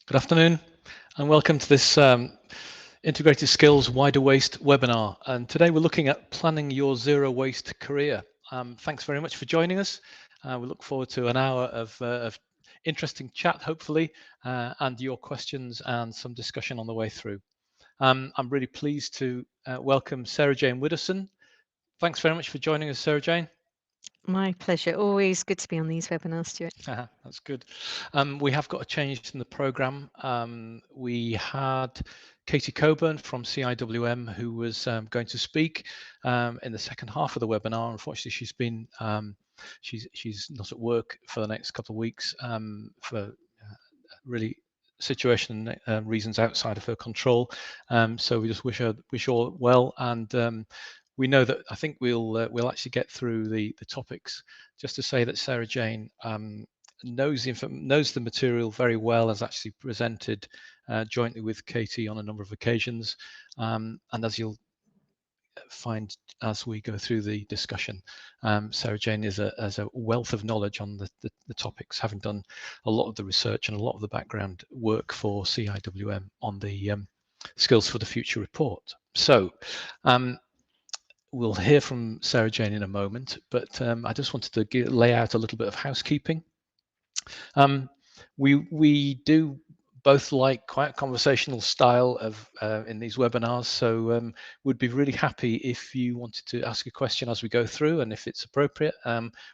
Good afternoon and welcome to this Integrated Skills Wider Waste webinar. And today we're looking at planning your zero waste career. Thanks very much for joining us. We look forward to an hour of interesting chat, hopefully, and your questions and some discussion on the way through. I'm really pleased to welcome Sarahjane Widdowson. Thanks very much for joining us, Sarahjane. My pleasure. Always good to be on these webinars, Stuart. That's good. We have got a change in the programme. We had Katie Cockburn from CIWM who was going to speak in the second half of the webinar. Unfortunately, she's been she's not at work for the next couple of weeks for really situation reasons outside of her control. So we just wish her well, and we know that I think we'll actually get through the topics. Just to say that Sarahjane knows the material very well, has actually presented jointly with Katie on a number of occasions, and as you'll find as we go through the discussion, Sarahjane is a wealth of knowledge on the topics, having done a lot of the research and a lot of the background work for CIWM on the Skills for the Future report. So we'll hear from Sarahjane in a moment, but I just wanted to lay out a little bit of housekeeping. We do both like quite a conversational style of in these webinars, so we'd be really happy if you wanted to ask a question as we go through, and if it's appropriate,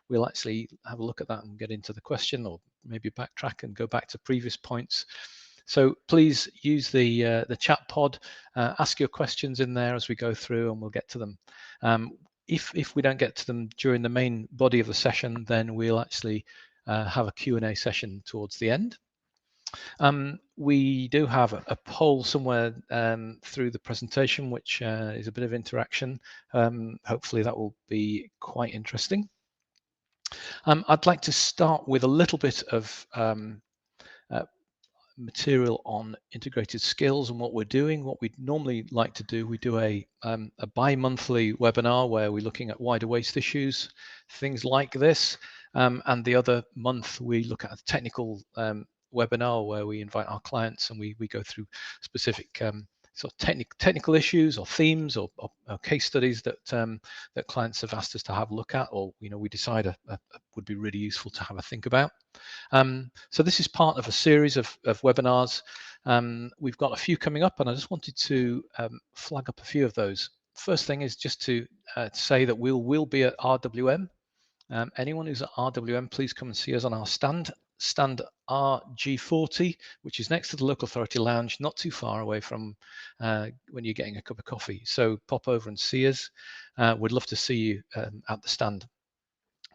we'll actually have a look at that and get into the question, or maybe backtrack and go back to previous points. So please use the chat pod, ask your questions in there as we go through, and we'll get to them. If we don't get to them during the main body of the session, then we'll actually have a Q&A session towards the end. We do have a poll somewhere through the presentation, which is a bit of interaction. Hopefully that will be quite interesting. I'd like to start with a little bit of material on integrated skills and what we're doing. What we'd normally like to do, we do a bi-monthly webinar where we're looking at wider waste issues, things like this. And the other month we look at a technical webinar where we invite our clients and we go through specific sort of technical issues or themes or case studies that that clients have asked us to have a look at, or we decide would be really useful to have a think about. So this is part of a series of webinars. We've got a few coming up, and I just wanted to flag up a few of those. First thing is just to say that we'll be at RWM. Anyone who's at RWM, please come and see us on our stand RG40, which is next to the local authority lounge, not too far away from when you're getting a cup of coffee. So pop over and see us. We'd love to see you at the stand.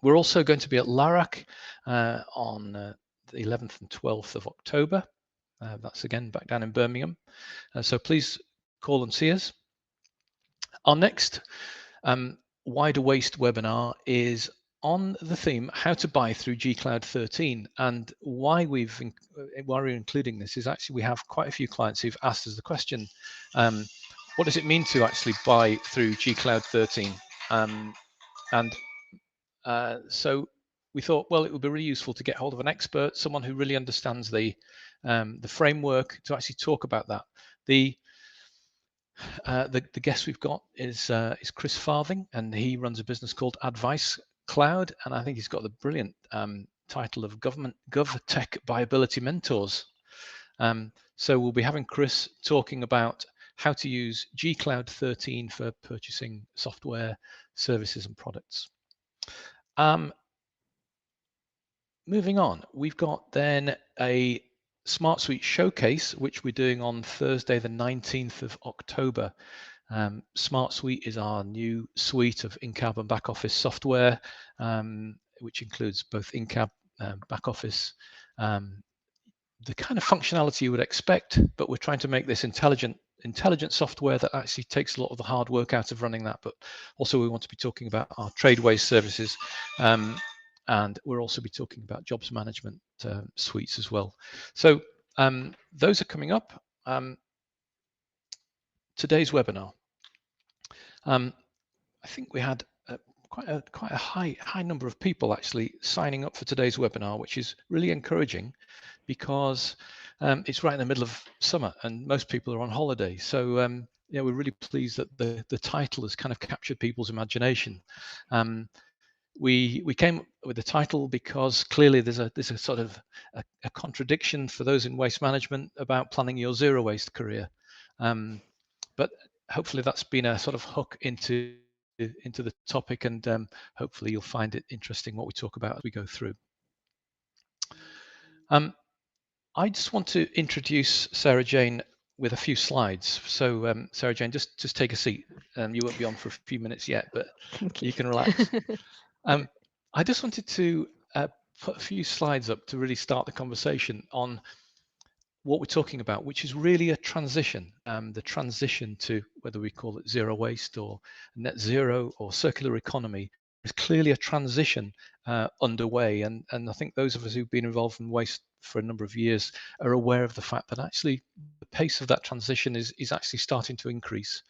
We're also going to be at LARAC on the 11th and 12th of October. That's again back down in Birmingham. So please call and see us. Our next wider waste webinar is on the theme how to buy through G-Cloud 13, and why we're including this is actually we have quite a few clients who've asked us the question, what does it mean to actually buy through G-Cloud 13? So we thought, well, it would be really useful to get hold of an expert, someone who really understands the framework, to actually talk about that. The guest we've got is Chris Farthing, and he runs a business called Advice Cloud, and I think he's got the brilliant title of GovTech Viability Mentors. So we'll be having Chris talking about how to use G-Cloud 13 for purchasing software, services, and products. Moving on, we've got then a Smart Suite showcase, which we're doing on Thursday, the 19th of October. Smart Suite is our new suite of in-cab and back office software, which includes both in-cab back office, the kind of functionality you would expect, but we're trying to make this intelligent software that actually takes a lot of the hard work out of running that. But also we want to be talking about our trade waste services, and we'll also be talking about jobs management suites as well. So those are coming up. Today's webinar, I think we had quite a high number of people actually signing up for today's webinar, which is really encouraging. because it's right in the middle of summer and most people are on holiday. So we're really pleased that the title has kind of captured people's imagination. We came with the title because clearly there's a sort of a contradiction for those in waste management about planning your zero waste career, but hopefully that's been a sort of hook into the topic, and hopefully you'll find it interesting what we talk about as we go through. I just want to introduce Sarahjane with a few slides. So Sarahjane, just take a seat. You won't be on for a few minutes yet, but you can relax. I just wanted to put a few slides up to really start the conversation on what we're talking about, which is really a transition. The transition to whether we call it zero waste or net zero or circular economy is clearly a transition underway. And I think those of us who've been involved in waste for a number of years are aware of the fact that actually the pace of that transition is actually starting to increase.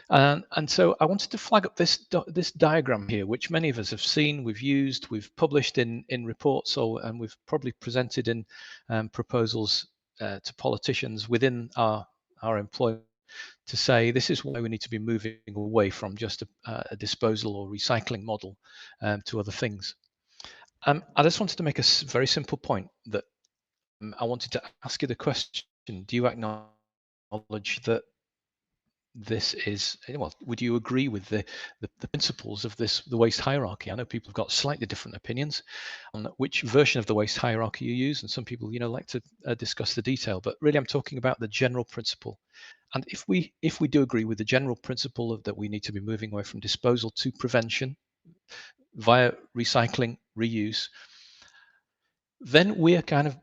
And so I wanted to flag up this diagram here, which many of us have seen, we've used, we've published in reports, and we've probably presented in proposals to politicians within our employment to say this is why we need to be moving away from just a disposal or recycling model to other things. I just wanted to make a very simple point that I wanted to ask you the question: do you acknowledge that this is, well, would you agree with the principles of the waste hierarchy? I know people have got slightly different opinions on which version of the waste hierarchy you use, and some people, like to discuss the detail, but really I'm talking about the general principle. And if we do agree with the general principle of that we need to be moving away from disposal to prevention via recycling, reuse, then we are kind of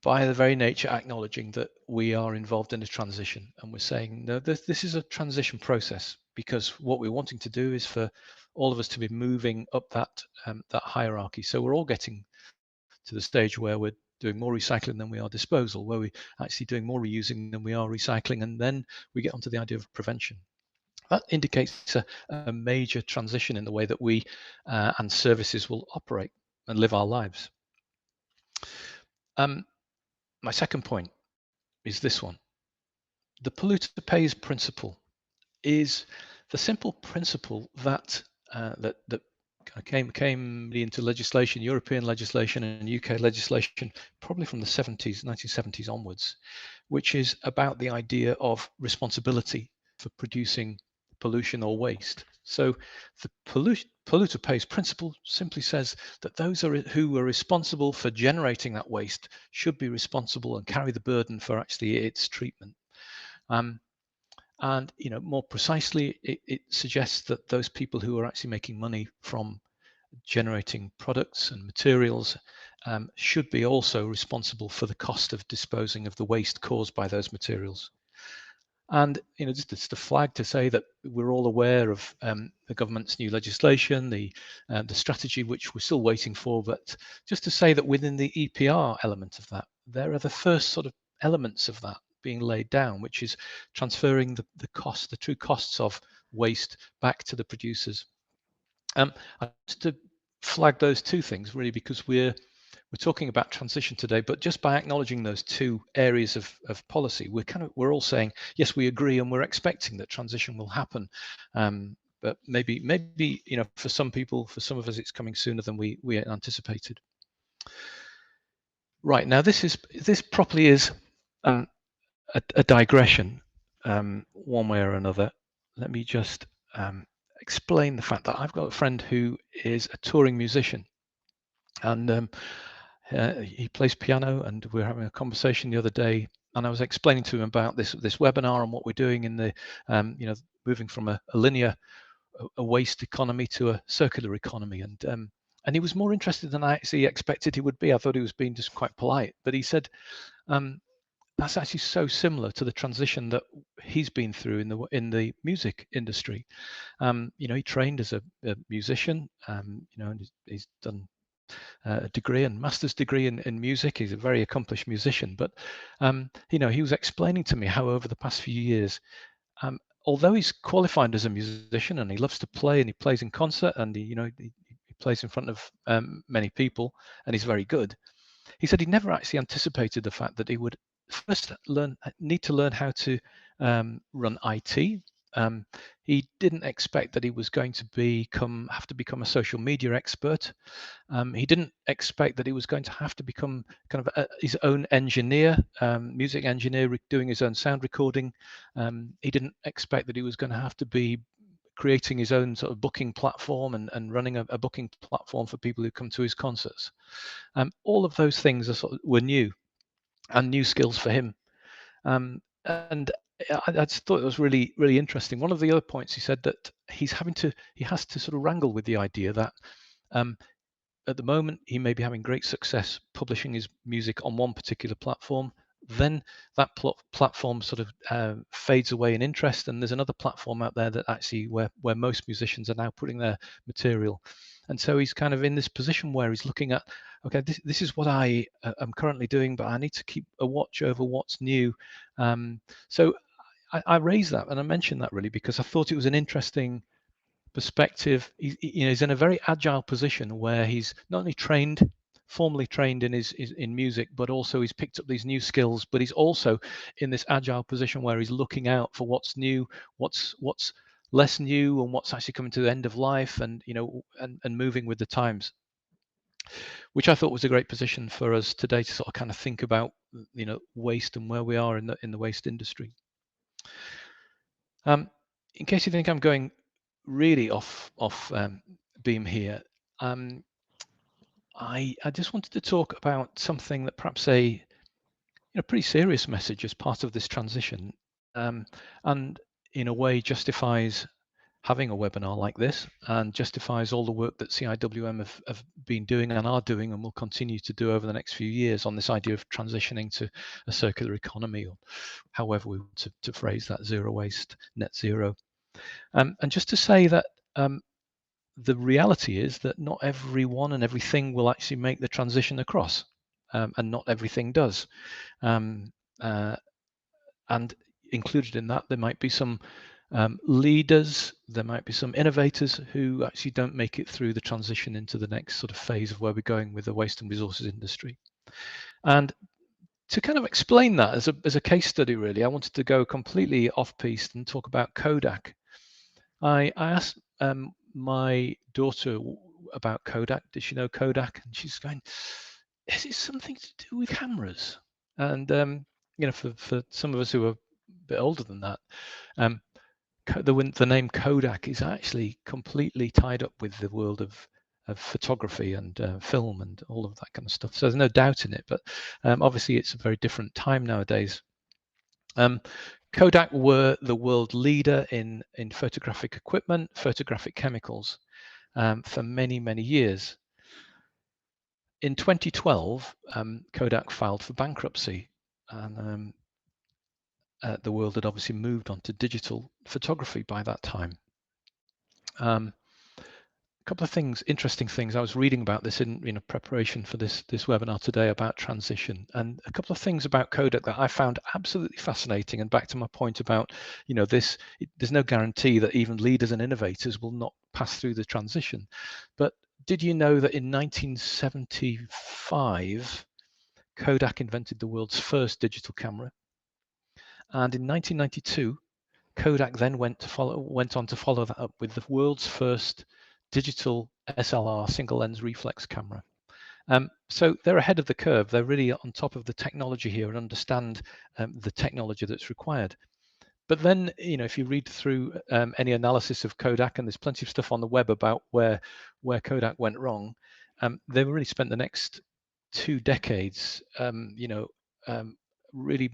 by the very nature acknowledging that we are involved in a transition, and we're saying no, this is a transition process, because what we're wanting to do is for all of us to be moving up that hierarchy. So we're all getting to the stage where we're doing more recycling than we are disposal, where we're actually doing more reusing than we are recycling, and then we get onto the idea of prevention. That indicates a major transition in the way that we and services will operate and live our lives. My second point is this one. The polluter pays principle is the simple principle that that came into legislation, European legislation and UK legislation, probably from the 1970s onwards, which is about the idea of responsibility for producing pollution or waste. So the polluter pays principle simply says that those who are responsible for generating that waste should be responsible and carry the burden for actually its treatment. And more precisely, it suggests that those people who are actually making money from generating products and materials should be also responsible for the cost of disposing of the waste caused by those materials. And just a flag to say that we're all aware of the government's new legislation, the strategy, which we're still waiting for, but just to say that within the EPR element of that, there are the first sort of elements of that being laid down, which is transferring the true costs of waste back to the producers. I just to flag those two things really, because we're talking about transition today, but just by acknowledging those two areas of policy, we're all saying yes, we agree, and we're expecting that transition will happen. But maybe for some people, for some of us, it's coming sooner than we anticipated. Right, now this properly is a digression, one way or another. Let me just explain the fact that I've got a friend who is a touring musician, and he plays piano, and we were having a conversation the other day, and I was explaining to him about this webinar and what we're doing in the moving from a linear waste economy to a circular economy, and he was more interested than I actually expected he would be. I thought he was being just quite polite, but he said that's actually so similar to the transition that he's been through in the music industry. He trained as a musician, and he's done a degree and master's degree in music. He's a very accomplished musician, but he was explaining to me how over the past few years, although he's qualified as a musician and he loves to play and he plays in concert and he plays in front of many people and he's very good, he said he never actually anticipated the fact that he would first need to learn how to run IT. He didn't expect that he was going to have to become a social media expert. He didn't expect that he was going to have to become kind of his own engineer, music engineer, doing his own sound recording. He didn't expect that he was going to have to be creating his own sort of booking platform and running a booking platform for people who come to his concerts. All of those things were new and new skills for him. And I just thought it was really, really interesting. One of the other points he said that he has to sort of wrangle with the idea that at the moment he may be having great success publishing his music on one particular platform. Then that platform sort of fades away in interest, and there's another platform out there that actually where most musicians are now putting their material. And so he's kind of in this position where he's looking at, okay, this is what I am currently doing, but I need to keep a watch over what's new. So I raised that and I mentioned that really because I thought it was an interesting perspective. He's in a very agile position where he's not only formally trained in music, but also he's picked up these new skills. But he's also in this agile position where he's looking out for what's new, what's less new, and what's actually coming to the end of life, and and moving with the times. Which I thought was a great position for us today to sort of kind of think about waste and where we are in the waste industry. In case you think I'm going really off beam here, I just wanted to talk about something that perhaps a pretty serious message as part of this transition, and in a way justifies having a webinar like this and justifies all the work that CIWM have been doing and are doing and will continue to do over the next few years on this idea of transitioning to a circular economy, or however we want to phrase that, zero waste, net zero. And just to say that the reality is that not everyone and everything will actually make the transition across, and not everything does. And included in that, there might be some leaders, there might be some innovators who actually don't make it through the transition into the next sort of phase of where we're going with the waste and resources industry. And to kind of explain that as a case study, really, I wanted to go completely off-piste and talk about Kodak. I asked my daughter about Kodak. Did she know Kodak? And she's going, is it something to do with cameras? And for some of us who are a bit older than that, the name Kodak is actually completely tied up with the world of photography and film and all of that kind of stuff. So there's no doubt in it, but obviously it's a very different time nowadays. Kodak were the world leader in photographic equipment, photographic chemicals, for many, many years. In 2012, Kodak filed for bankruptcy, and the world had obviously moved on to digital photography by that time. A couple of things, interesting things. I was reading about this in preparation for this webinar today about transition, and a couple of things about Kodak that I found absolutely fascinating. And back to my point about, there's no guarantee that even leaders and innovators will not pass through the transition. But did you know that in 1975, Kodak invented the world's first digital camera, and in 1992, Kodak then went on to follow that up with the world's first digital SLR, single lens reflex camera. So they're ahead of the curve. They're really on top of the technology here and understand the technology that's required. But then, if you read through any analysis of Kodak, and there's plenty of stuff on the web about where Kodak went wrong, they've really spent the next 2 decades, really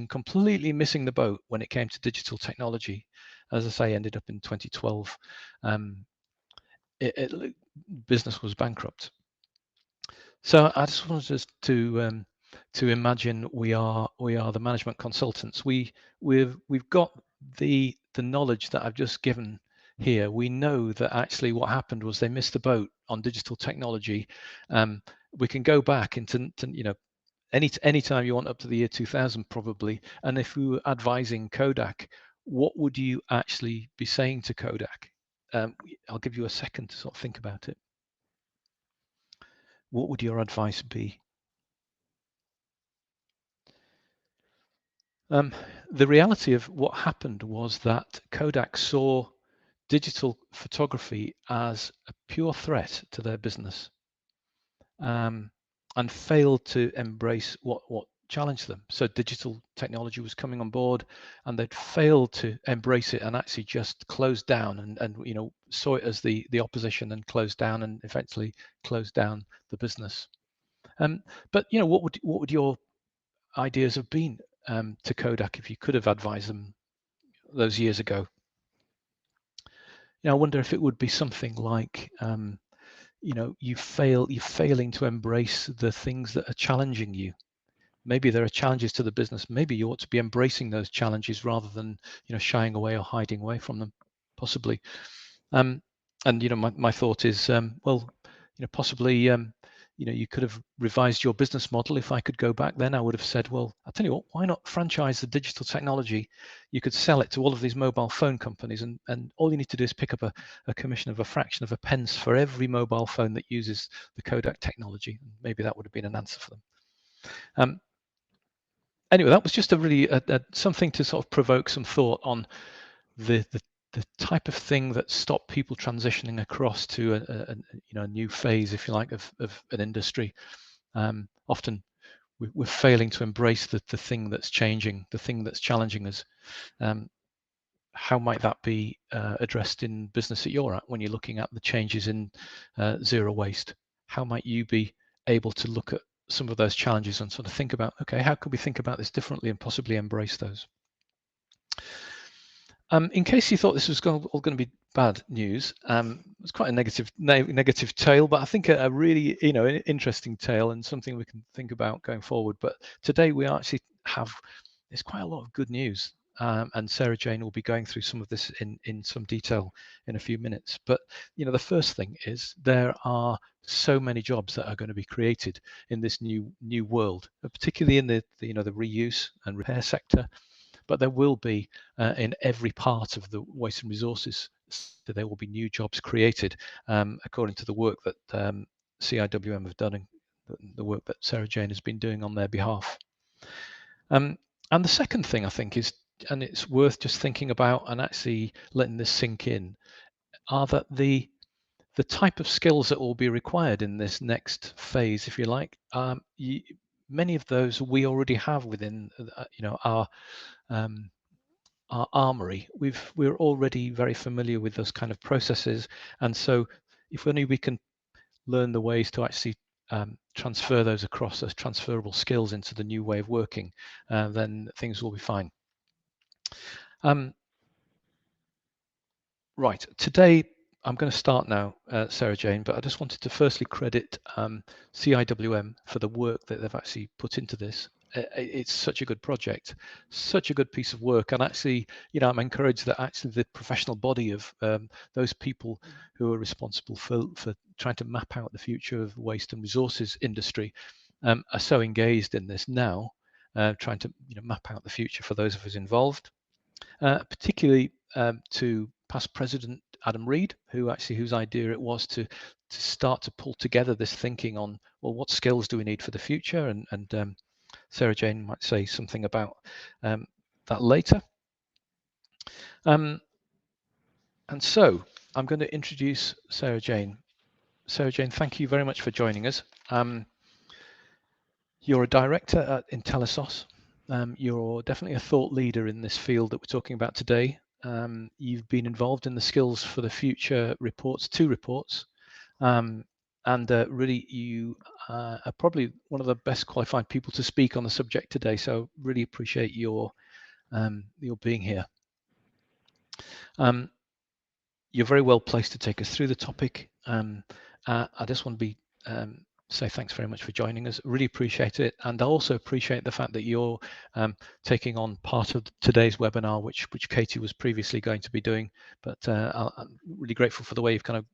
completely missing the boat when it came to digital technology. As I say, ended up in 2012. Business was bankrupt. So I just wanted us to imagine we are the management consultants. We've got the knowledge that I've just given here. We know that actually what happened was they missed the boat on digital technology. We can go back into any time you want up to the year 2000 probably. And if we were advising Kodak, what would you actually be saying to Kodak? I'll give you a second to sort of think about it. What would your advice be? The reality of what happened was that Kodak saw digital photography as a pure threat to their business, and failed to embrace what challenged them. So digital technology was coming on board, and they'd failed to embrace it and actually just closed down and saw it as the opposition and closed down and eventually closed down the business. But what would your ideas have been to Kodak if you could have advised them those years ago? I wonder if it would be something like you're failing to embrace the things that are challenging you. Maybe there are challenges to the business. Maybe you ought to be embracing those challenges rather than shying away or hiding away from them, possibly. And my thought is, well, possibly you could have revised your business model. If I could go back then, I would have said, well, I'll tell you what, why not franchise the digital technology? You could sell it to all of these mobile phone companies, and all you need to do is pick up a commission of a fraction of a pence for every mobile phone that uses the Kodak technology. Maybe that would have been an answer for them. Anyway, that was just a really something to sort of provoke some thought on the type of thing that stopped people transitioning across to a new phase, if you like, of an industry. Often we're failing to embrace the thing that's changing, the thing that's challenging us. How might that be addressed in business that you're at when you're looking at the changes in zero waste? How might you be able to look at some of those challenges and sort of think about, okay, how can we think about this differently and possibly embrace those? In case you thought this was all going to be bad news, it's quite a negative tale, but I think a really interesting tale and something we can think about going forward. But today we actually there's quite a lot of good news, and Sarahjane will be going through some of this in some detail in a few minutes. But the first thing is there are so many jobs that are going to be created in this new world, particularly in the reuse and repair sector. But there will be in every part of the waste and resources, so there will be new jobs created according to the work that CIWM have done and the work that Sarahjane has been doing on their behalf. And the second thing I think is, and it's worth just thinking about and actually letting this sink in, are that the type of skills that will be required in this next phase, if you like, many of those we already have within our armory. We're already very familiar with those kind of processes, and so if only we can learn the ways to actually transfer those across as transferable skills into the new way of working, then things will be fine. Right, today I'm going to start now, Sarahjane, but I just wanted to firstly credit CIWM for the work that they've actually put into this. It's such a good project, such a good piece of work, and actually, I'm encouraged that actually the professional body of those people who are responsible for trying to map out the future of waste and resources industry are so engaged in this now, trying to map out the future for those of us involved, particularly to past President Adam Reed, whose idea it was to start to pull together this thinking on, well, what skills do we need for the future, and Sarahjane might say something about that later. And so I'm going to introduce Sarahjane. Sarahjane, thank you very much for joining us. You're a director at Intellisos. You're definitely a thought leader in this field that we're talking about today. You've been involved in the Skills for the Future reports, 2 reports, and really you are probably one of the best qualified people to speak on the subject today. So really appreciate your being here. You're very well placed to take us through the topic. I just want to say thanks very much for joining us. Really appreciate it, and I also appreciate the fact that you're taking on part of today's webinar, which Katie was previously going to be doing. But I'm really grateful for the way you've kind of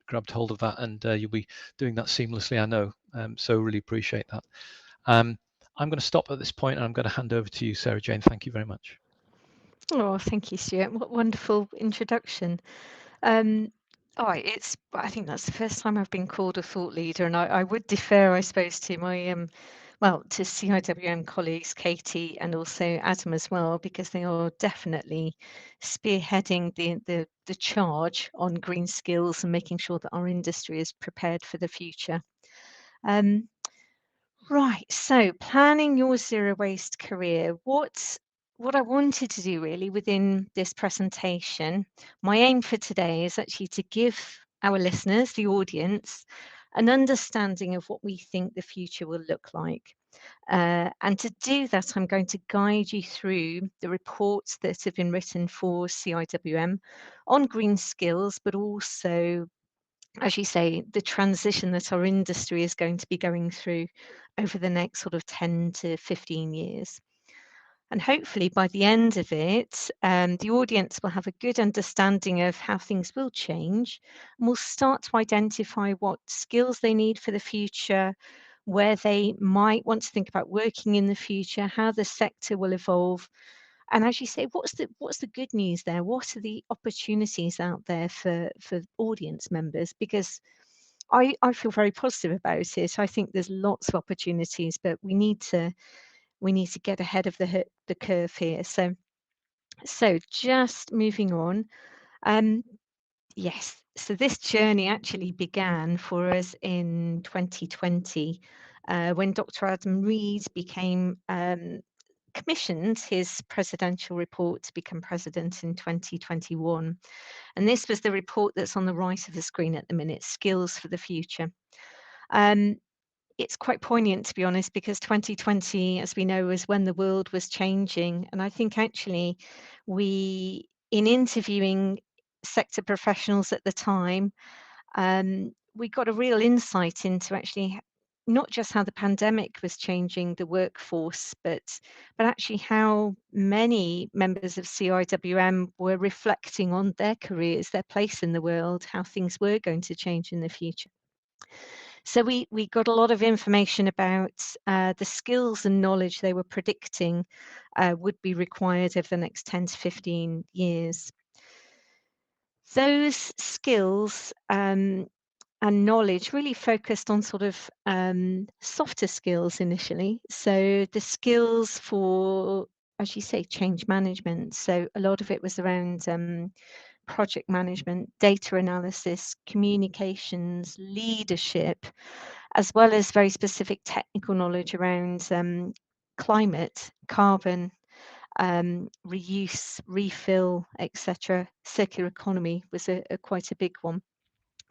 grabbed hold of that, and you'll be doing that seamlessly, I know. So really appreciate that. I'm going to stop at this point, and I'm going to hand over to you, Sarahjane. Thank you very much. Oh, thank you, Stuart. What wonderful introduction. I think that's the first time I've been called a thought leader, and I would defer, I suppose, to my well, to CIWM colleagues, Katie and also Adam as well, because they are definitely spearheading the charge on green skills and making sure that our industry is prepared for the future. Right, so planning your zero waste career. What I wanted to do really within this presentation, my aim for today is actually to give our listeners, the audience, an understanding of what we think the future will look like. And to do that, I'm going to guide you through the reports that have been written for CIWM on green skills, but also, as you say, the transition that our industry is going to be going through over the next sort of 10 to 15 years. And hopefully by the end of it, the audience will have a good understanding of how things will change, and will start to identify what skills they need for the future, where they might want to think about working in the future, how the sector will evolve. And as you say, what's the good news there? What are the opportunities out there for audience members? Because I feel very positive about it. I think there's lots of opportunities, but we need to get ahead of the curve here. So just moving on. Yes, so this journey actually began for us in 2020 when Dr. Adam Reed became commissioned his presidential report to become president in 2021. And this was the report that's on the right of the screen at the minute, Skills for the Future. It's quite poignant, to be honest, because 2020, as we know, was when the world was changing. And I think actually in interviewing sector professionals at the time, we got a real insight into actually not just how the pandemic was changing the workforce, but actually how many members of CIWM were reflecting on their careers, their place in the world, how things were going to change in the future. So we got a lot of information about the skills and knowledge they were predicting would be required over the next 10 to 15 years. Those skills and knowledge really focused on sort of softer skills initially. So the skills for, as you say, change management. So a lot of it was around project management, data analysis, communications, leadership, as well as very specific technical knowledge around climate, carbon, reuse, refill, etc. Circular economy was quite a big one.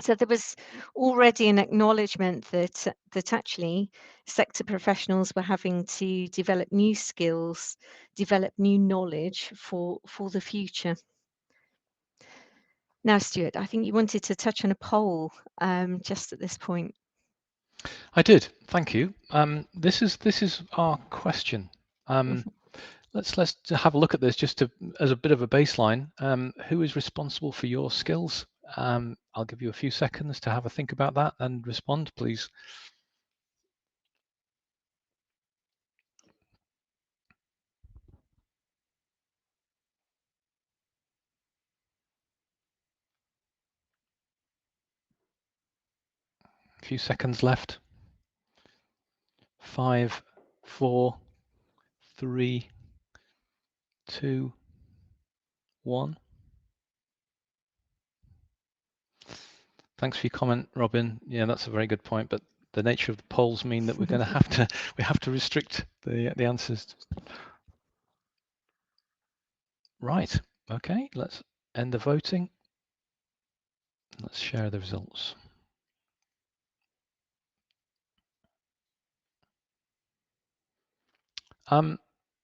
So there was already an acknowledgement that actually sector professionals were having to develop new skills, develop new knowledge for the future. Now, Stuart, I think you wanted to touch on a poll just at this point. I did. Thank you. This is our question. Let's have a look at this just as a bit of a baseline. Who is responsible for your skills? I'll give you a few seconds to have a think about that and respond, please. A few seconds left. 5, 4, 3, 2, 1. Thanks for your comment, Robin. Yeah, that's a very good point, but the nature of the polls mean that we're going to have to restrict the answers. Right. Okay, let's end the voting. Let's share the results.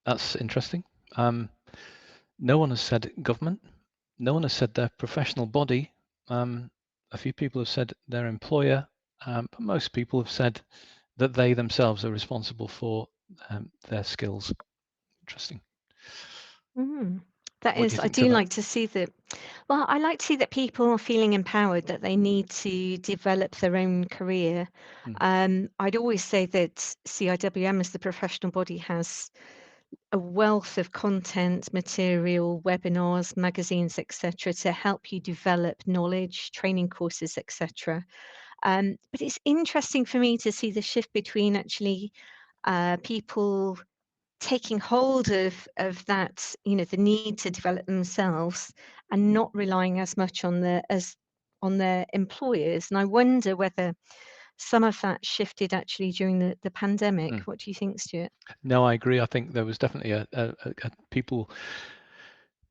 That's interesting. No one has said government. No one has said their professional body. A few people have said their employer, but most people have said that they themselves are responsible for their skills. Interesting. That is, I do like to see that. Well, I like to see that people are feeling empowered, that they need to develop their own career. I'd always say that CIWM as the professional body has a wealth of content, material, webinars, magazines, etc., to help you develop knowledge, training courses, etc. But it's interesting for me to see the shift between actually people taking hold of that, you know, the need to develop themselves and not relying as much on their employers. And I wonder whether some of that shifted actually during the pandemic. Mm. What do you think, Stuart? No, I agree. I think there was definitely a people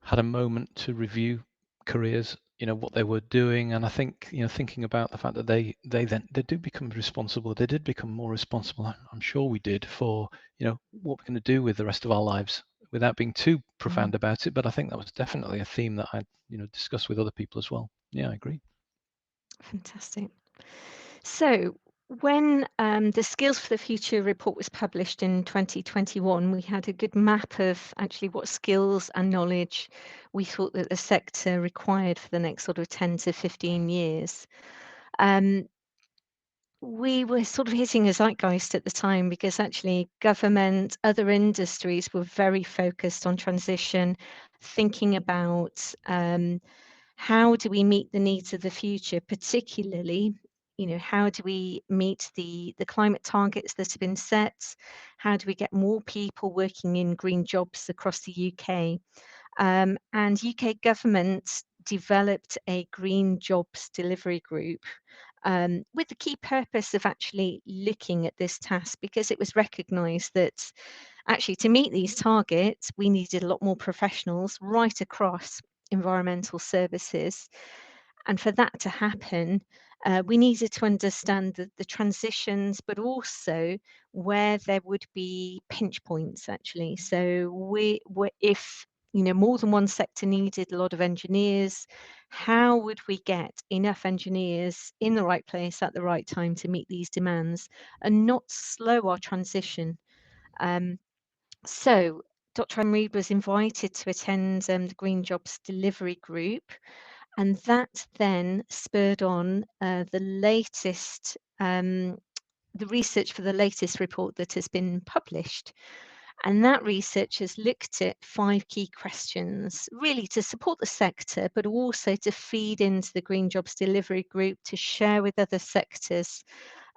had a moment to review careers, you know, what they were doing, and I think, you know, thinking about the fact that they do become responsible. They did become more responsible. I'm sure we did, for, you know, what we're going to do with the rest of our lives, without being too profound about it. But I think that was definitely a theme that I, you know, discussed with other people as well. Yeah, I agree. Fantastic. So, when the Skills for the Future report was published in 2021, we had a good map of actually what skills and knowledge we thought that the sector required for the next sort of 10 to 15 years. We were sort of hitting a zeitgeist at the time because actually government, other industries were very focused on transition, thinking about how do we meet the needs of the future, particularly, you know, how do we meet the climate targets that have been set? How do we get more people working in green jobs across the UK? And UK government developed a green jobs delivery group with the key purpose of actually looking at this task, because it was recognised that actually to meet these targets, we needed a lot more professionals right across environmental services. And for that to happen, we needed to understand the transitions, but also where there would be pinch points actually. So if, you know, more than one sector needed a lot of engineers, how would we get enough engineers in the right place at the right time to meet these demands and not slow our transition? Um, so Dr. Anne Reid was invited to attend the Green Jobs Delivery Group, and that then spurred on the research for the latest report that has been published. And that research has looked at 5 key questions, really to support the sector, but also to feed into the Green Jobs Delivery Group to share with other sectors,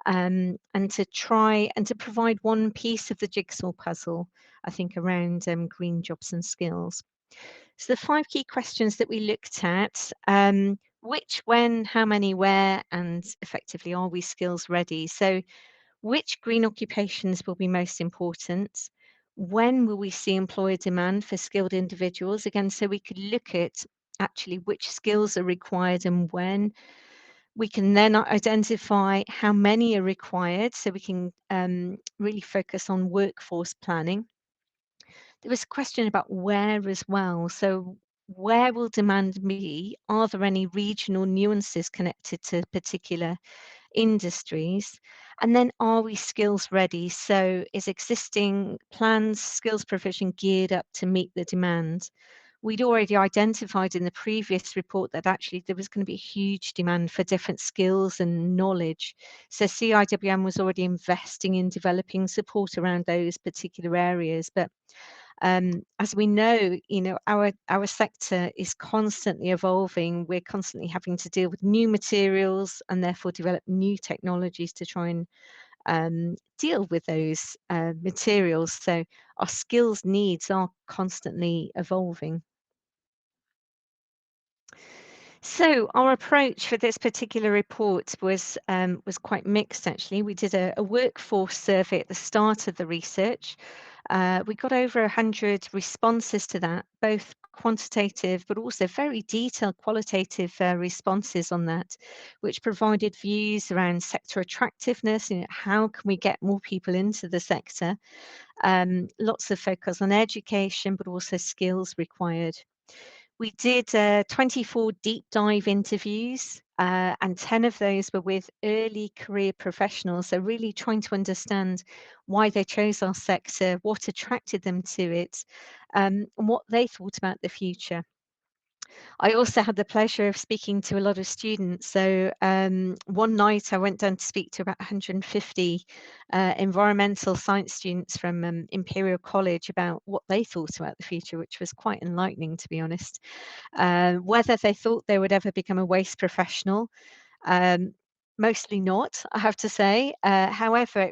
and to try and to provide one piece of the jigsaw puzzle, I think, around green jobs and skills. So the 5 key questions that we looked at, which, when, how many, where, and effectively, are we skills ready? So which green occupations will be most important? When will we see employer demand for skilled individuals? Again, so we could look at actually which skills are required and when. We can then identify how many are required, so we can really focus on workforce planning. There was a question about where as well. So where will demand be? Are there any regional nuances connected to particular industries? And then, are we skills ready? So is existing plans, skills provision geared up to meet the demand? We'd already identified in the previous report that actually there was going to be a huge demand for different skills and knowledge. So CIWM was already investing in developing support around those particular areas. But as we know, you know, our sector is constantly evolving. We're constantly having to deal with new materials and therefore develop new technologies to try and deal with those materials. So our skills needs are constantly evolving. So our approach for this particular report was quite mixed actually. We did a workforce survey at the start of the research. We got over 100 responses to that, both quantitative but also very detailed qualitative responses on that, which provided views around sector attractiveness, you know, how can we get more people into the sector, lots of focus on education but also skills required. We did 24 deep dive interviews, and 10 of those were with early career professionals. So, really trying to understand why they chose our sector, what attracted them to it, and what they thought about the future. I also had the pleasure of speaking to a lot of students. So one night I went down to speak to about 150 environmental science students from Imperial College about what they thought about the future, which was quite enlightening, to be honest. Whether they thought they would ever become a waste professional, um, mostly not, I have to say. However,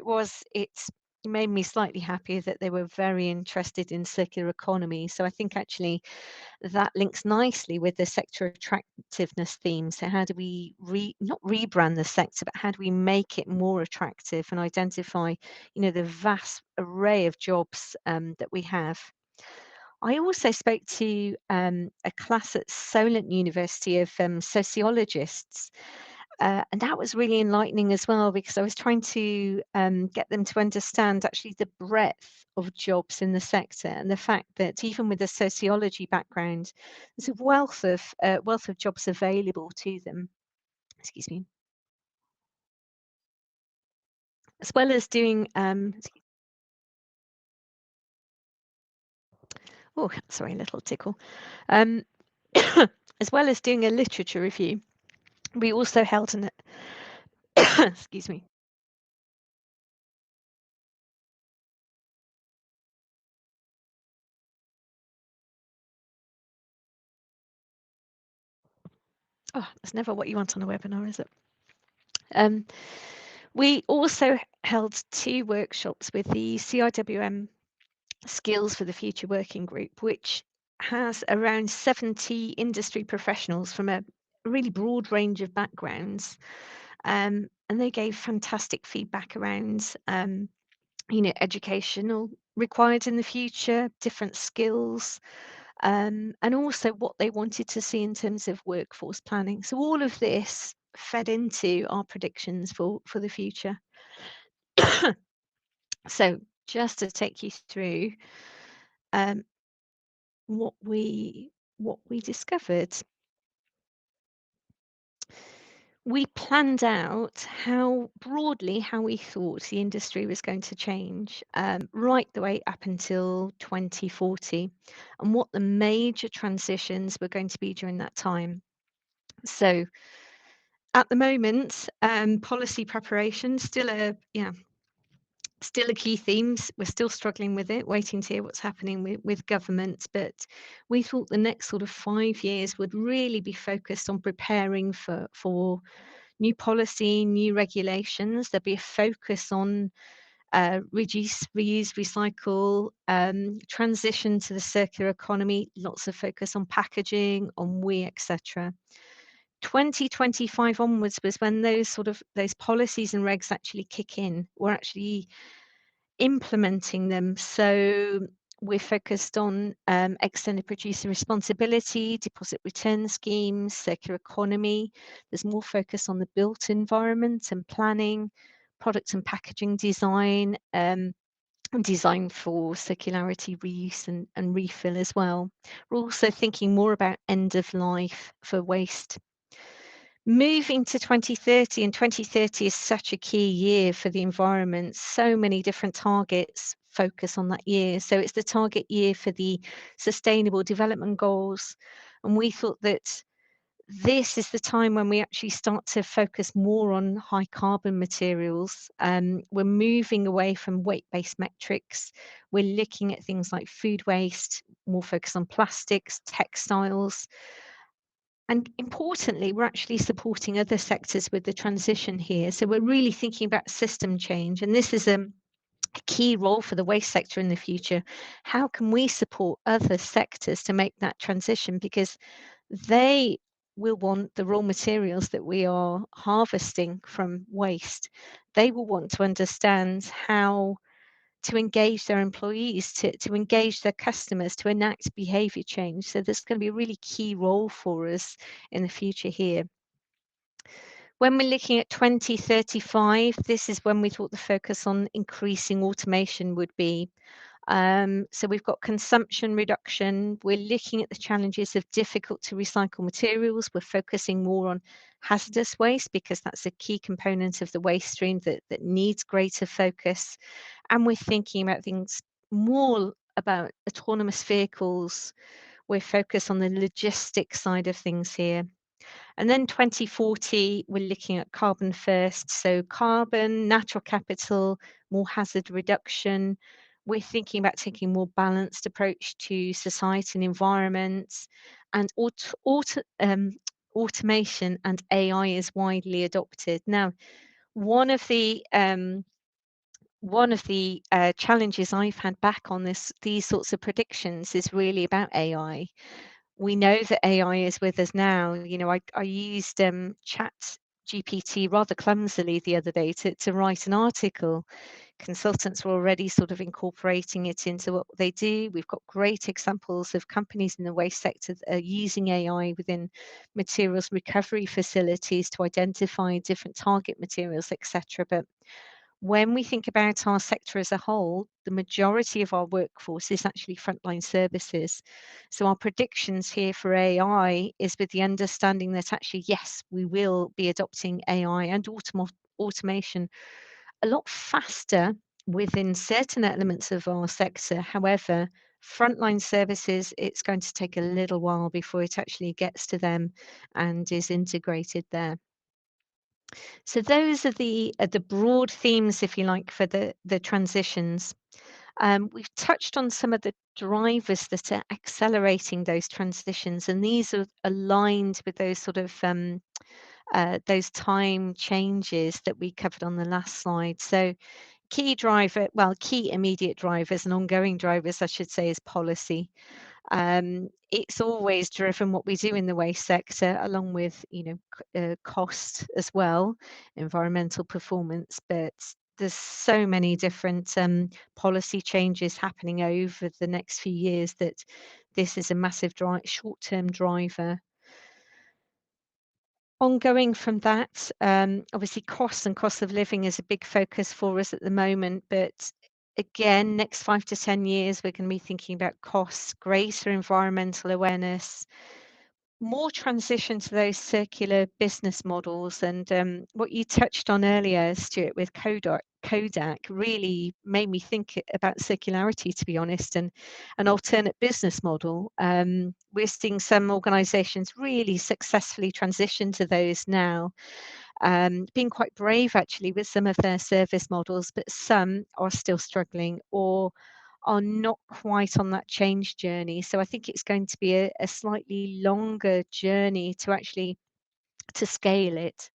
it's made me slightly happier that they were very interested in circular economy. So I think actually that links nicely with the sector attractiveness theme. So how do we not rebrand the sector, but how do we make it more attractive and identify, the vast array of jobs that we have? I also spoke to a class at Solent University of sociologists, and that was really enlightening as well, because I was trying to get them to understand actually the breadth of jobs in the sector, and the fact that even with a sociology background, there's a wealth of jobs available to them. Excuse me. As well as doing oh, sorry, a little tickle. As well as doing a literature review, we also held an excuse me. Oh, that's never what you want on a webinar, is it? We also held 2 workshops with the CIWM Skills for the Future Working Group, which has around 70 industry professionals from a really broad range of backgrounds. And they gave fantastic feedback around, educational required in the future, different skills, and also what they wanted to see in terms of workforce planning. So all of this fed into our predictions for the future. So just to take you through um, what we discovered, we planned out how broadly how we thought the industry was going to change, right the way up until 2040, and what the major transitions were going to be during that time. So at the moment, policy preparation still a key theme. We're still struggling with it, waiting to hear what's happening with government. But we thought the next sort of 5 years would really be focused on preparing for new policy, new regulations. There'll be a focus on reduce, reuse, recycle, transition to the circular economy, lots of focus on packaging, on WE, etc. 2025 onwards was when those policies and regs actually kick in. We're actually implementing them. So we're focused on extended producer responsibility, deposit return schemes, circular economy. There's more focus on the built environment and planning, product and packaging design, and design for circularity, reuse and refill as well. We're also thinking more about end of life for waste. Moving to 2030, and 2030 is such a key year for the environment. So many different targets focus on that year. So it's the target year for the Sustainable Development Goals. And we thought that this is the time when we actually start to focus more on high carbon materials. We're moving away from weight-based metrics. We're looking at things like food waste, more focus on plastics, textiles. And importantly, we're actually supporting other sectors with the transition here. So we're really thinking about system change. And this is a key role for the waste sector in the future. How can we support other sectors to make that transition? Because they will want the raw materials that we are harvesting from waste. They will want to understand how to engage their employees, to engage their customers, to enact behavior change. So there's going to be a really key role for us in the future here. When we're looking at 2035, this is when we thought the focus on increasing automation would be. So we've got consumption reduction. We're looking at the challenges of difficult to recycle materials. We're focusing more on hazardous waste because that's a key component of the waste stream that needs greater focus. And we're thinking about things more about autonomous vehicles. We're focused on the logistics side of things here. And then 2040, we're looking at carbon first. So carbon, natural capital, more hazard reduction. We're thinking about taking a more balanced approach to society and environment. And automation and AI is widely adopted. Now, one of the one of the challenges I've had back on these sorts of predictions is really about AI. We know that AI is with us now. You know, I used Chat GPT rather clumsily the other day to write an article. Consultants were already sort of incorporating it into what they do. We've got great examples of companies in the waste sector that are using AI within materials recovery facilities to identify different target materials, etc. But when we think about our sector as a whole, the majority of our workforce is actually frontline services. So our predictions here for AI is with the understanding that actually, yes, we will be adopting AI and automation a lot faster within certain elements of our sector. However, frontline services, it's going to take a little while before it actually gets to them and is integrated there. So those are the broad themes, if you like, for the transitions. We've touched on some of the drivers that are accelerating those transitions, and these are aligned with those sort of those time changes that we covered on the last slide. So key immediate drivers and ongoing drivers, I should say, is policy. It's always driven what we do in the waste sector, along with cost as well, environmental performance. But there's so many different policy changes happening over the next few years that this is a massive short-term driver. Ongoing from that, obviously costs and cost of living is a big focus for us at the moment, but again, next 5 to 10 years, we're going to be thinking about costs, greater environmental awareness, more transition to those circular business models. And what you touched on earlier, Stuart, with Kodak really made me think about circularity, to be honest, and an alternate business model. We're seeing some organisations really successfully transition to those now, being quite brave actually with some of their service models, but some are still struggling or are not quite on that change journey. So I think it's going to be a slightly longer journey to scale it.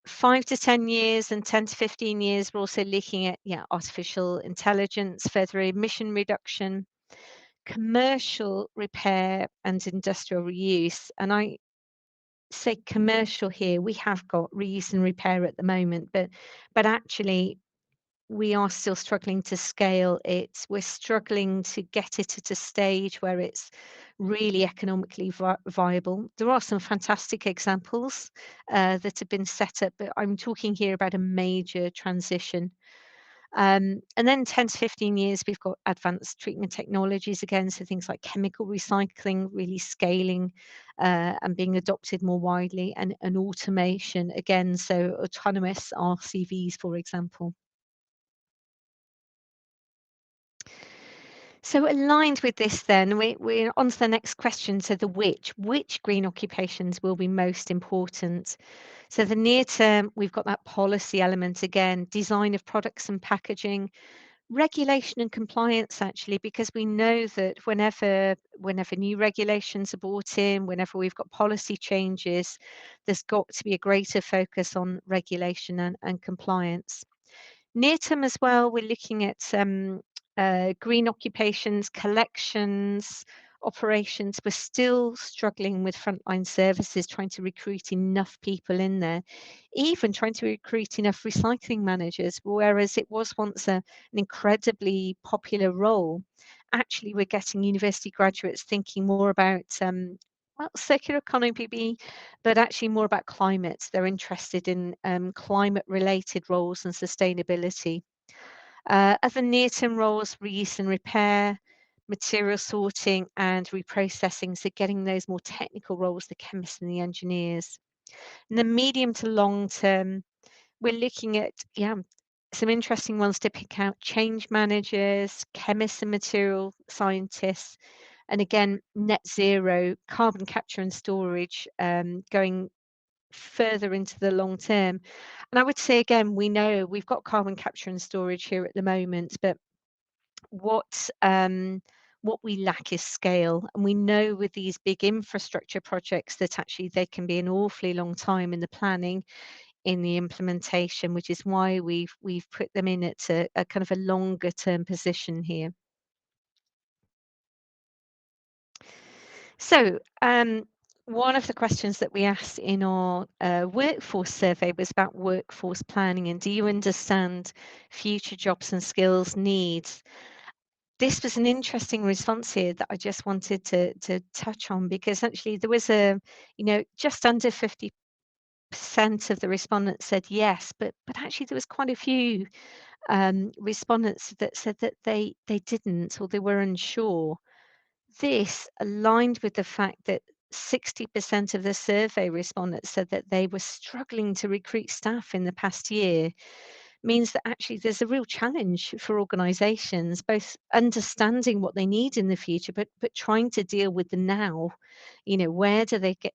5 to 10 years and 10 to 15 years, we're also looking at artificial intelligence, further emission reduction, commercial repair and industrial reuse. And I say commercial here, we have got reuse and repair at the moment, but actually we are still struggling to scale it. We're struggling to get it at a stage where it's really economically viable. There are some fantastic examples that have been set up, but I'm talking here about a major transition. And then 10 to 15 years, we've got advanced treatment technologies again, so things like chemical recycling really scaling and being adopted more widely, and automation again, so autonomous RCVs, for example. So aligned with this then, we're on to the next question. So which green occupations will be most important? So the near term, we've got that policy element again, design of products and packaging, regulation and compliance actually, because we know that whenever new regulations are brought in, whenever we've got policy changes, there's got to be a greater focus on regulation and compliance. Near term as well, we're looking at green occupations, collections, operations. We're still struggling with frontline services, trying to recruit enough people in there, even trying to recruit enough recycling managers, whereas it was once an incredibly popular role. Actually, we're getting university graduates thinking more about circular economy, but actually more about climate. They're interested in climate-related roles and sustainability. Other near-term roles, reuse and repair, material sorting and reprocessing, so getting those more technical roles, the chemists and the engineers. In the medium to long term, we're looking at some interesting ones to pick out: change managers, chemists and material scientists, and again, net zero, carbon capture and storage, going further into the long term. And I would say again, we know we've got carbon capture and storage here at the moment, but what we lack is scale. And we know with these big infrastructure projects that actually they can be an awfully long time in the planning, in the implementation, which is why we've put them in at a kind of a longer term position here. So one of the questions that we asked in our workforce survey was about workforce planning, and do you understand future jobs and skills needs? This was an interesting response here that I just wanted to touch on, because actually there was just under 50% of the respondents said yes, but actually there was quite a few respondents that said that they didn't, or they were unsure. This aligned with the fact that 60% of the survey respondents said that they were struggling to recruit staff in the past year. Means that actually there's a real challenge for organisations, both understanding what they need in the future, but trying to deal with the now. Where do they get?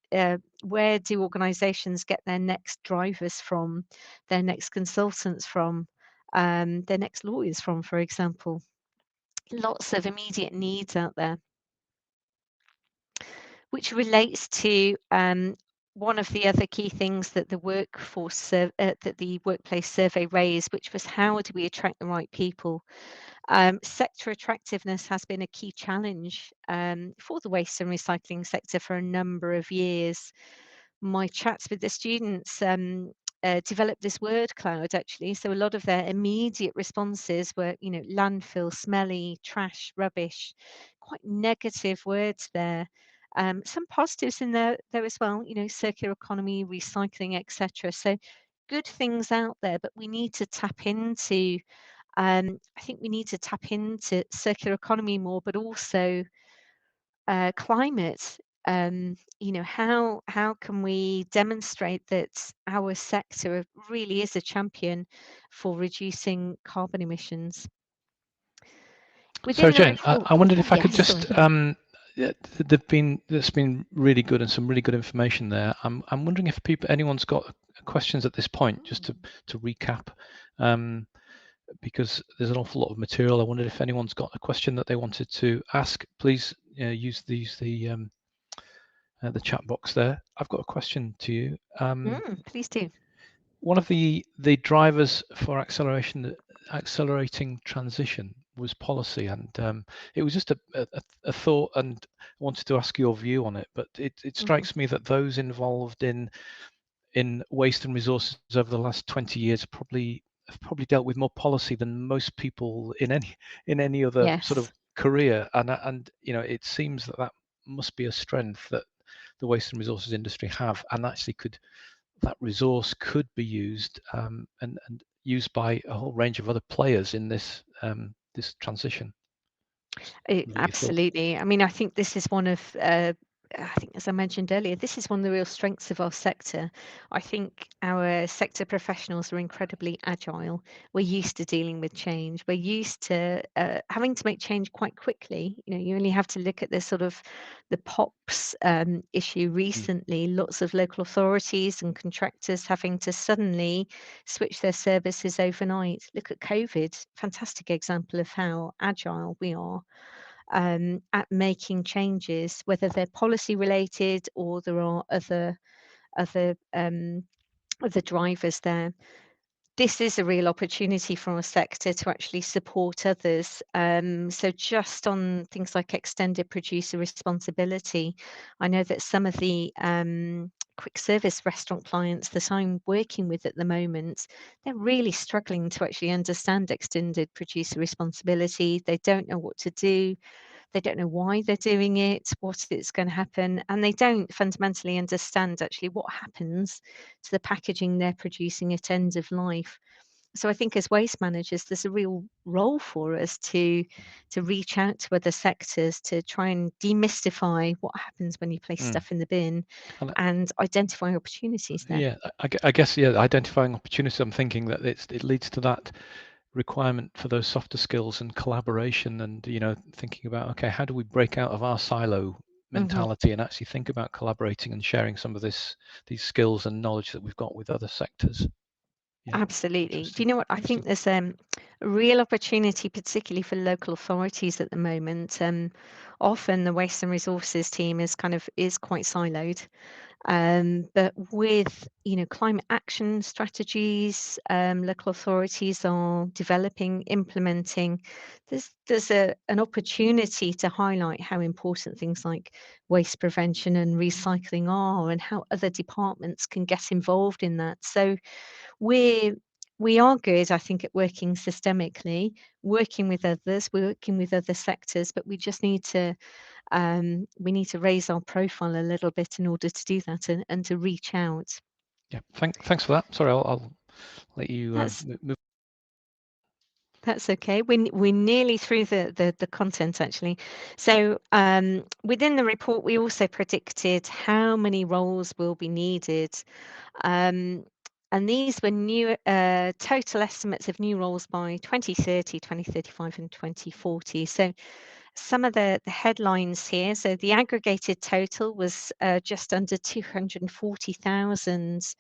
Where do organisations get their next drivers from, their next consultants from, their next lawyers from, for example? Lots of immediate needs out there, which relates to one of the other key things that the workplace survey raised, which was how do we attract the right people? Sector attractiveness has been a key challenge for the waste and recycling sector for a number of years. My chats with the students developed this word cloud, actually. So a lot of their immediate responses were, landfill, smelly, trash, rubbish, quite negative words there. Some positives in there as well, circular economy, recycling, etc. So good things out there, but we need to tap into, I think we need to tap into circular economy more, but also climate. How can we demonstrate that our sector really is a champion for reducing carbon emissions? So Jane, I wondered if I could yes, just that's been really good and some really good information there. I'm wondering if anyone's got questions at this point, just to recap, because there's an awful lot of material. I wondered if anyone's got a question that they wanted to ask. Please use the chat box there. I've got a question to you. Please do. One of the drivers for accelerating transition was policy, and it was just a thought, and I wanted to ask your view on it. But it strikes me that those involved in waste and resources over the last 20 years have probably dealt with more policy than most people in any other sort of career, and it seems that must be a strength that the waste and resources industry have, and actually that resource could be used and used by a whole range of other players in this transition. Absolutely. I mean, I think this is one of, I think, as I mentioned earlier, this is one of the real strengths of our sector. I think our sector professionals are incredibly agile. We're used to dealing with change. We're used to having to make change quite quickly. You only have to look at the POPs issue recently. Lots of local authorities and contractors having to suddenly switch their services overnight. Look at COVID, fantastic example of how agile we are at making changes, whether they're policy related or there are other drivers there. This is a real opportunity for our sector to actually support others. So just on things like extended producer responsibility, I know that some of the quick service restaurant clients that I'm working with at the moment, they're really struggling to actually understand extended producer responsibility. They don't know what to do. They don't know why they're doing it, what is going to happen, and they don't fundamentally understand actually what happens to the packaging they're producing at end of life. So I think as waste managers, there's a real role for us to reach out to other sectors to try and demystify what happens when you place stuff in the bin and identify opportunities there. Yeah, I guess, identifying opportunities. I'm thinking that it leads to that requirement for those softer skills and collaboration, and thinking about, okay, how do we break out of our silo mentality and actually think about collaborating and sharing some of these skills and knowledge that we've got with other sectors. Absolutely. Do you know what? I think there's a real opportunity, particularly for local authorities at the moment. Often the waste and resources team is quite siloed. But with, climate action strategies, local authorities are developing, implementing. There's an opportunity to highlight how important things like waste prevention and recycling are, and how other departments can get involved in that. So we are good, I think, at working systemically, working with others, working with other sectors, but we just need to we need to raise our profile a little bit in order to do that, and to reach out. Yeah, thanks for that. Sorry, I'll let you move. That's okay. We're nearly through the content, actually. So within the report, we also predicted how many roles will be needed. And these were new total estimates of new roles by 2030, 2035, and 2040. So some of the headlines here. So the aggregated total was just under 240,000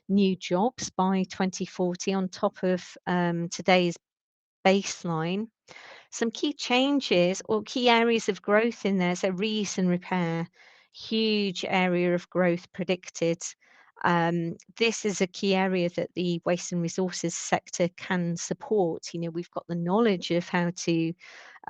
new jobs by 2040, on top of today's baseline. Some key changes or key areas of growth in there. So reuse and repair, huge area of growth predicted. This is a key area that the waste and resources sector can support. We've got the knowledge of how to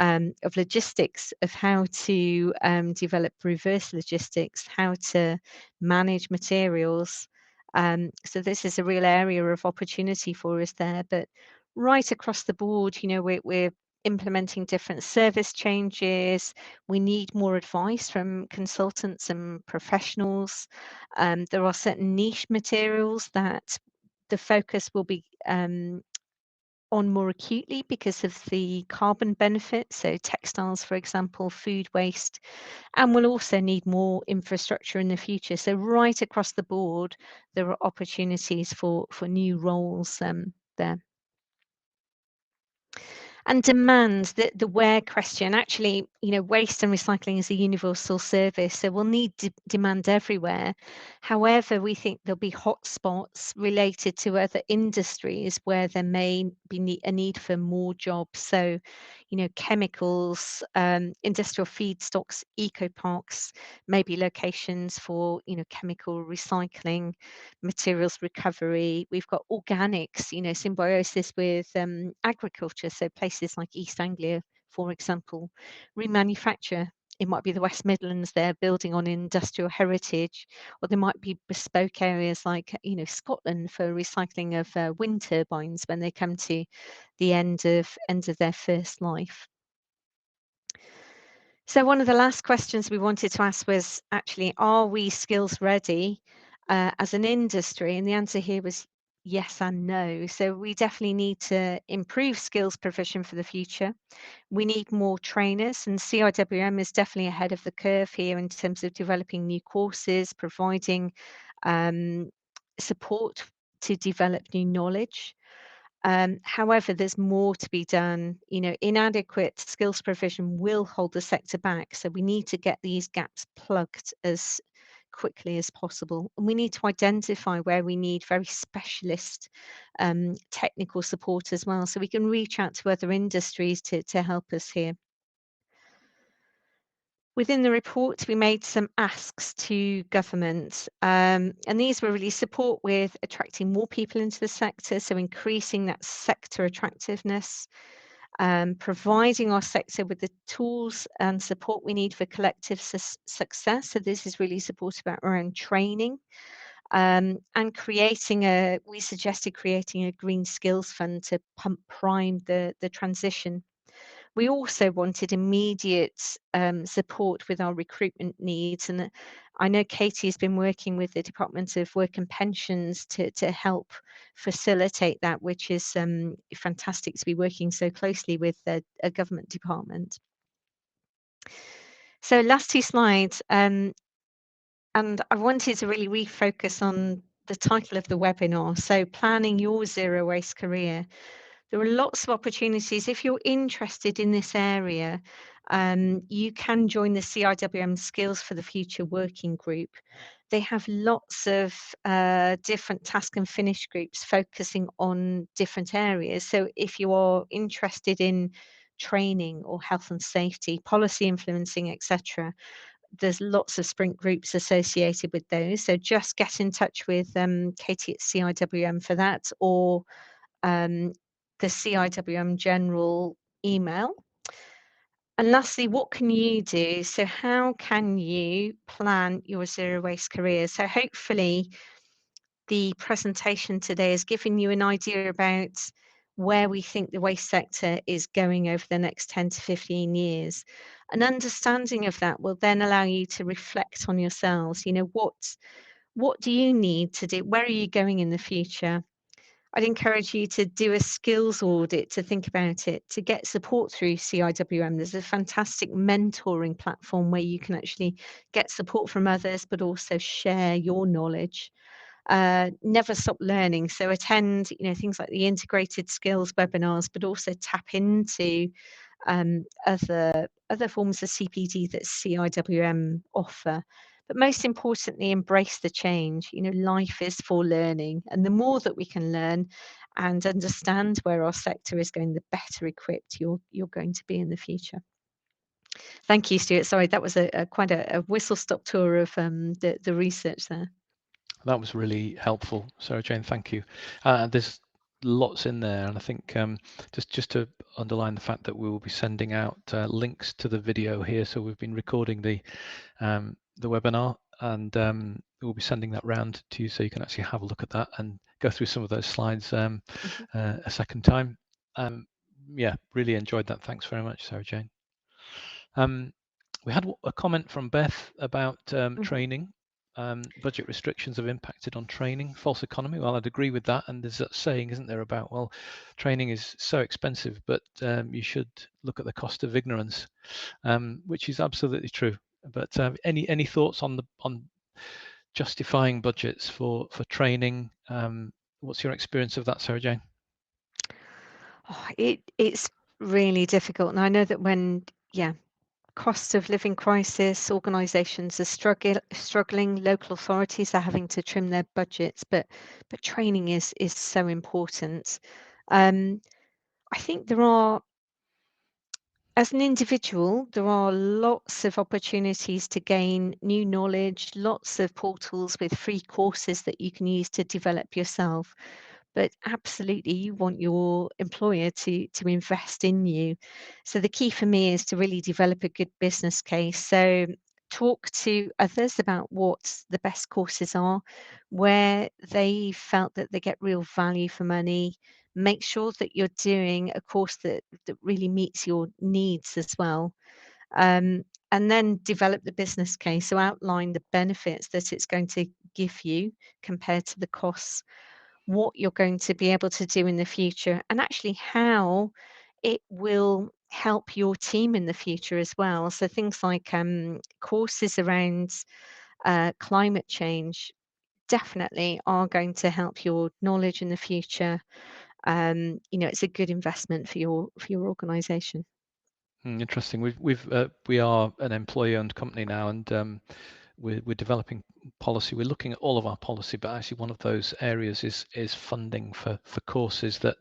of logistics, of how to develop reverse logistics, how to manage materials. So this is a real area of opportunity for us there. But right across the board, we're implementing different service changes. We need more advice from consultants and professionals. There are certain niche materials that the focus will be on more acutely because of the carbon benefits. So textiles, for example, food waste, and we'll also need more infrastructure in the future. So right across the board, there are opportunities for new roles there. And demand, the where question, actually, waste and recycling is a universal service, so we'll need demand everywhere. However, we think there'll be hotspots related to other industries where there may be a need for more jobs. So, chemicals, industrial feedstocks, eco parks, maybe locations for, chemical recycling, materials recovery. We've got organics, symbiosis with agriculture. So places like East Anglia, for example, remanufacture. It might be the West Midlands, they're building on industrial heritage, or there might be bespoke areas like, Scotland for recycling of wind turbines when they come to the end of their first life. So one of the last questions we wanted to ask was actually, are we skills ready as an industry? And the answer here was yes and no. So we definitely need to improve skills provision for the future. We need more trainers, and CIWM is definitely ahead of the curve here in terms of developing new courses, providing support to develop new knowledge. However, there's more to be done. Inadequate skills provision will hold the sector back. So we need to get these gaps plugged as quickly as possible. And we need to identify where we need very specialist technical support as well. So we can reach out to other industries to help us here. Within the report, we made some asks to government, and these were really support with attracting more people into the sector, so increasing that sector attractiveness, providing our sector with the tools and support we need for collective success. So this is really supported about around training, and we suggested creating a green skills fund to prime the transition. We also wanted immediate support with our recruitment needs, and I know Katie has been working with the Department of Work and Pensions to help facilitate that, which is fantastic to be working so closely with a government department. So last two slides, and I wanted to really refocus on the title of the webinar, so planning your zero waste career. There are lots of opportunities. If you're interested in this area, you can join the CIWM Skills for the Future working group. they have lots of different task and finish groups focusing on different areas. So if you are interested in training or health and safety, policy influencing, etc., there's lots of sprint groups associated with those. So just get in touch with Katie at CIWM for that, or the CIWM general email. And lastly, what can you do? So how can you plan your zero waste career? So hopefully the presentation today has given you an idea about where we think the waste sector is going over the next 10 to 15 years. An understanding of that will then allow you to reflect on yourselves. You know, what do you need to do? Where are you going in the future? I'd encourage you to do a skills audit, to think about it, to get support through CIWM. There's a fantastic mentoring platform where you can actually get support from others, but also share your knowledge. Never stop learning. So attend, things like the integrated skills webinars, but also tap into other forms of CPD that CIWM offer. But most importantly, embrace the change. Life is for learning, and the more that we can learn and understand where our sector is going, the better equipped you're going to be in the future. Thank you, Stuart. Sorry, that was quite a whistle-stop tour of the research there. That was really helpful, Sarahjane. Thank you. There's lots in there, and I think just to underline the fact that we will be sending out links to the video here. So we've been recording the webinar, and we'll be sending that round to you so you can actually have a look at that and go through some of those slides a second time. Yeah, really enjoyed that. Thanks very much, Sarahjane. We had a comment from Beth about training. Budget restrictions have impacted on training. False economy. Well, I'd agree with that. And there's that saying, isn't there, about, well, training is so expensive, but you should look at the cost of ignorance, which is absolutely true. But any thoughts on justifying budgets for training? What's your experience of that, Sarahjane? Oh, it's really difficult, and I know that when cost of living crisis, organisations are struggling, local authorities are having to trim their budgets, but training is so important. I think as an individual, there are lots of opportunities to gain new knowledge, lots of portals with free courses that you can use to develop yourself. But absolutely, you want your employer to invest in you. So the key for me is to really develop a good business case. So talk to others about what the best courses are, where they felt that they get real value for money. Make sure that you're doing a course that really meets your needs as well. And then develop the business case. So outline the benefits that it's going to give you compared to the costs, what you're going to be able to do in the future, and actually how it will help your team in the future as well. So things like courses around climate change definitely are going to help your knowledge in the future. It's a good investment for your organization. Interesting. We are an employee-owned company now, and we're developing policy. We're looking at all of our policy, but actually one of those areas is funding for courses that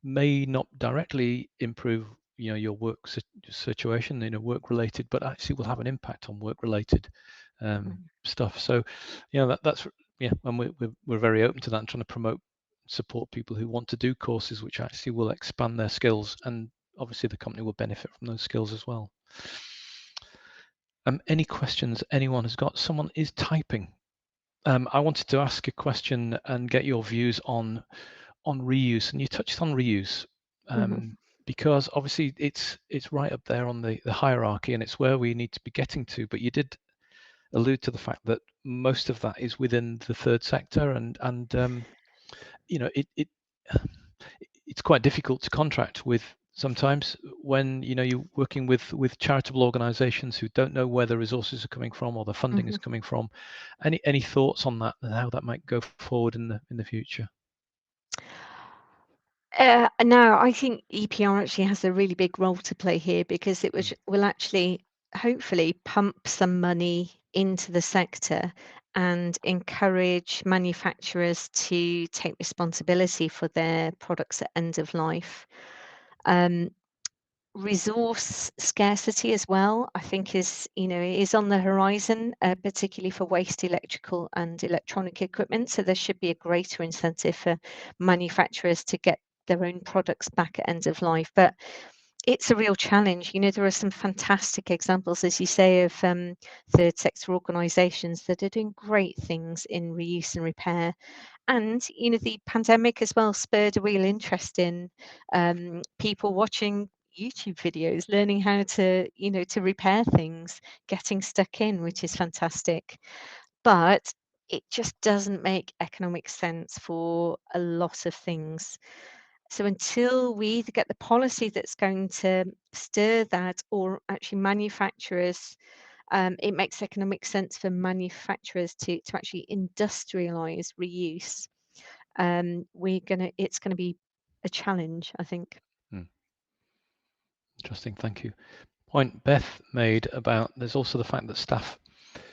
may not directly improve your work situation, work related, but actually will have an impact on work related stuff. So that's and we're very open to that and trying to support people who want to do courses which actually will expand their skills, and obviously the company will benefit from those skills as well. Any questions anyone has got? Someone is typing. I wanted to ask a question and get your views on reuse, and you touched on reuse because obviously it's right up there on the hierarchy, and it's where we need to be getting to. But you did allude to the fact that most of that is within the third sector, and it's quite difficult to contract with sometimes when you're working with charitable organizations who don't know where the resources are coming from or the funding is coming from. Any thoughts on that and how that might go forward in the future? No, I think EPR actually has a really big role to play here, because it will actually hopefully pump some money into the sector and encourage manufacturers to take responsibility for their products at end of life. Resource scarcity as well, I think is on the horizon, particularly for waste electrical and electronic equipment. So there should be a greater incentive for manufacturers to get their own products back at end of life. But it's a real challenge. There are some fantastic examples, as you say, of third sector organisations that are doing great things in reuse and repair. And the pandemic as well spurred a real interest in people watching YouTube videos, learning how to repair things, getting stuck in, which is fantastic. But it just doesn't make economic sense for a lot of things. So until we either get the policy that's going to stir that, or actually manufacturers, it makes economic sense for manufacturers to actually industrialize reuse. It's gonna be a challenge, I think. Interesting, thank you. Point Beth made about there's also the fact that staff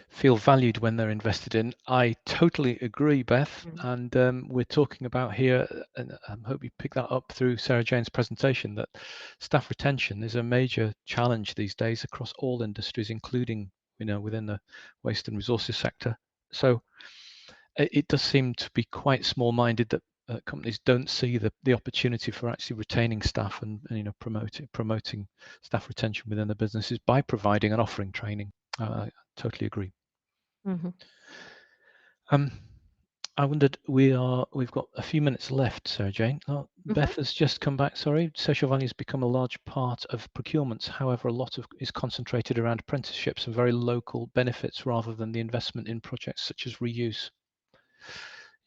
feel valued when they're invested in. I totally agree, Beth. And we're talking about here, and I hope you pick that up through Sarahjane's presentation, that staff retention is a major challenge these days across all industries, including within the waste and resources sector. So it does seem to be quite small-minded that companies don't see the opportunity for actually retaining staff and promoting staff retention within their businesses by providing and offering training. I totally agree. I wondered, we've got a few minutes left, Sarahjane. Beth has just come back. Sorry, social value has become a large part of procurements. However, a lot of is concentrated around apprenticeships and very local benefits rather than the investment in projects such as reuse.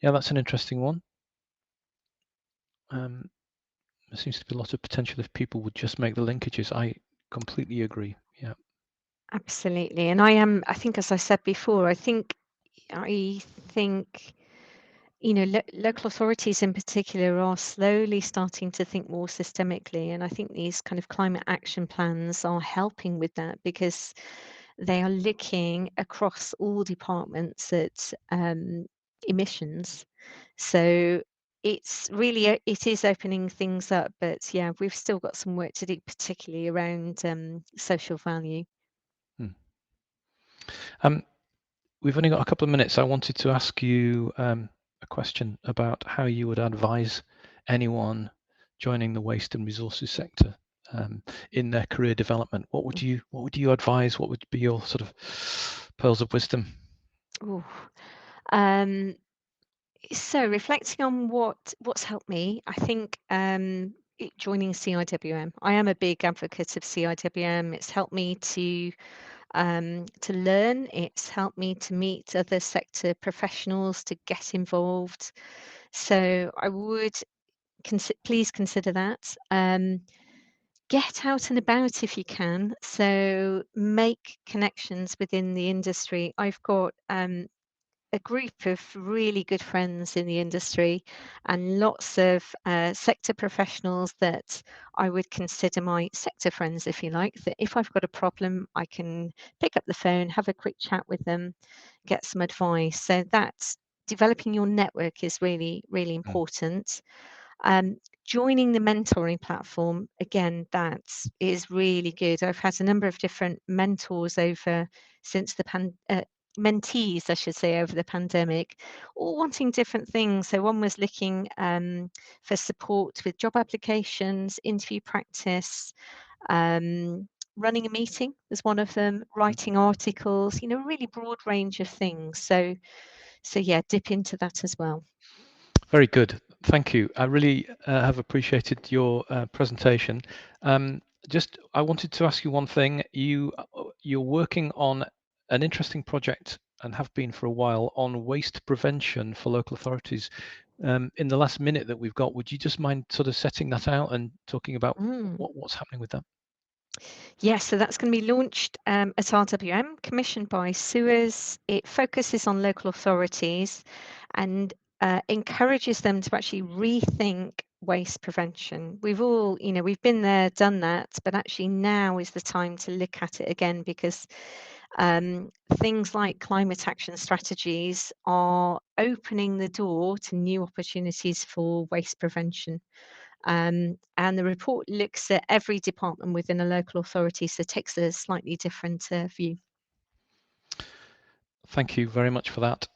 Yeah, that's an interesting one. There seems to be a lot of potential if people would just make the linkages. I completely agree. Yeah. Absolutely. And I think, as I said before, I think local authorities in particular are slowly starting to think more systemically. And I think these kind of climate action plans are helping with that, because they are looking across all departments at emissions. So it is opening things up, but yeah, we've still got some work to do, particularly around social value. We've only got a couple of minutes. I wanted to ask you a question about how you would advise anyone joining the waste and resources sector in their career development. What would you advise? What would be your sort of pearls of wisdom? Ooh. So reflecting on what's helped me, I think joining CIWM. I am a big advocate of CIWM. It's helped me to learn. It's helped me to meet other sector professionals, to get involved. So I would please consider that. Get out and about if you can. So make connections within the industry. I've got a group of really good friends in the industry, and lots of sector professionals that I would consider my sector friends, if you like, that if I've got a problem, I can pick up the phone, have a quick chat with them, get some advice. So that's developing your network is really, really important. Joining the mentoring platform, again, that is really good. I've had a number of different mentors over since the mentees, I should say, over the pandemic, all wanting different things. So one was looking for support with job applications, interview practice, running a meeting was one of them, writing articles, a really broad range of things. So yeah, dip into that as well. Very good. Thank you. I really have appreciated your presentation. I wanted to ask you one thing. You're working on an interesting project, and have been for a while, on waste prevention for local authorities. In the last minute that we've got, would you just mind sort of setting that out and talking about what's happening with that? Yes, so that's going to be launched at RWM, commissioned by Sewers. It focuses on local authorities and encourages them to actually rethink waste prevention. We've all, we've been there, done that, but actually now is the time to look at it again, because Things like climate action strategies are opening the door to new opportunities for waste prevention. And the report looks at every department within a local authority, so takes a slightly different view. Thank you very much for that.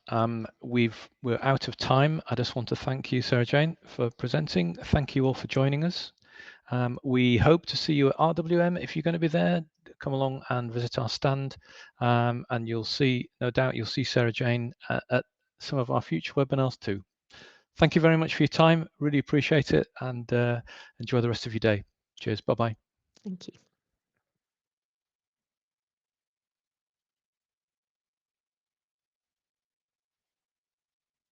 We're out of time. I just want to thank you, Sarahjane, for presenting. Thank you all for joining us. We hope to see you at RWM. If you're going to be there, come along and visit our stand, and you'll see, no doubt, you'll see Sarahjane at some of our future webinars too. Thank you very much for your time. Really appreciate it, and enjoy the rest of your day. Cheers. Bye-bye. Thank you.